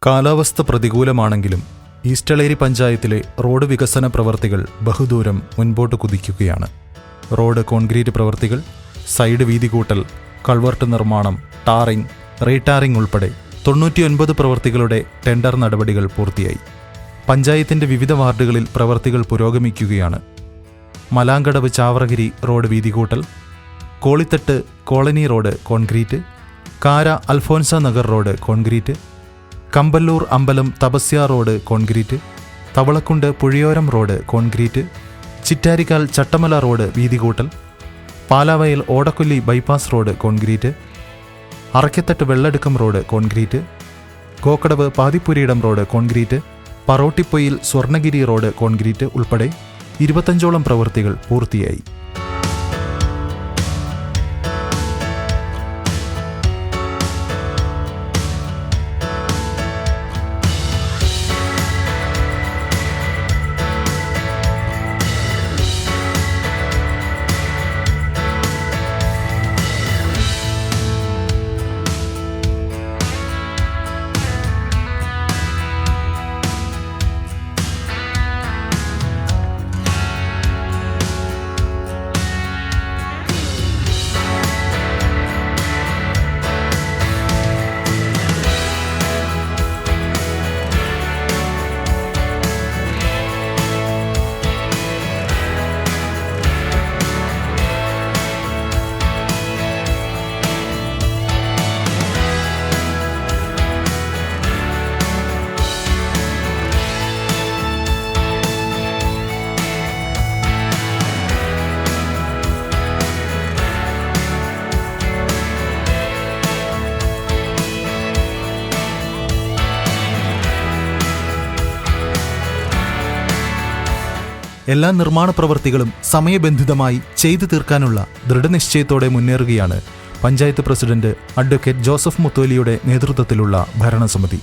കാലാവസ്ഥ പ്രതികൂലമാണെങ്കിലും ഈസ്റ്റളേരി പഞ്ചായത്തിലെ റോഡ് വികസന പ്രവർത്തികൾ ബഹുദൂരം മുൻപോട്ട് കുതിക്കുകയാണ്. റോഡ് കോൺക്രീറ്റ് പ്രവർത്തികൾ, സൈഡ് വീതി കൂട്ടൽ, കൾവർട്ട് നിർമ്മാണം, ടാറിംഗ്, റീടാറിംഗ് ഉൾപ്പെടെ 99 പ്രവൃത്തികളുടെ ടെൻഡർ നടപടികൾ പൂർത്തിയായി. പഞ്ചായത്തിന്റെ വിവിധ വാർഡുകളിൽ പ്രവർത്തികൾ പുരോഗമിക്കുകയാണ്. മലാങ്കടവ് ചാവറഗിരി റോഡ് വീതി കൂട്ടൽ, Kolithattu colony road concrete, Kara Alphonsa Nagar road concrete, Kamballoor അമ്പലം തപസ്യ റോഡ് കോൺക്രീറ്റ്, തവളക്കുണ്ട് പുഴയോരം road concrete, Chittarikkal Chattamala road വീതികൂട്ടൽ, Palavayal Odakkolli bypass road concrete, Arakkathattu Velladukkam road concrete, Kokkadavu Pathippuriyidam road concrete, Parottipoyil Swarnagiri road concrete ഉൾപ്പെടെ 25ഓളം പ്രവൃത്തികൾ പൂർത്തിയായി. എല്ലാ നിർമ്മാണ പ്രവൃത്തികളും സമയബന്ധിതമായി ചെയ്തു തീർക്കാനുള്ള ദൃഢനിശ്ചയത്തോടെ മുന്നേറുകയാണ് പഞ്ചായത്ത് പ്രസിഡന്റ് അഡ്വക്കേറ്റ് ജോസഫ് മുത്തോലിയുടെ നേതൃത്വത്തിലുള്ള ഭരണസമിതി.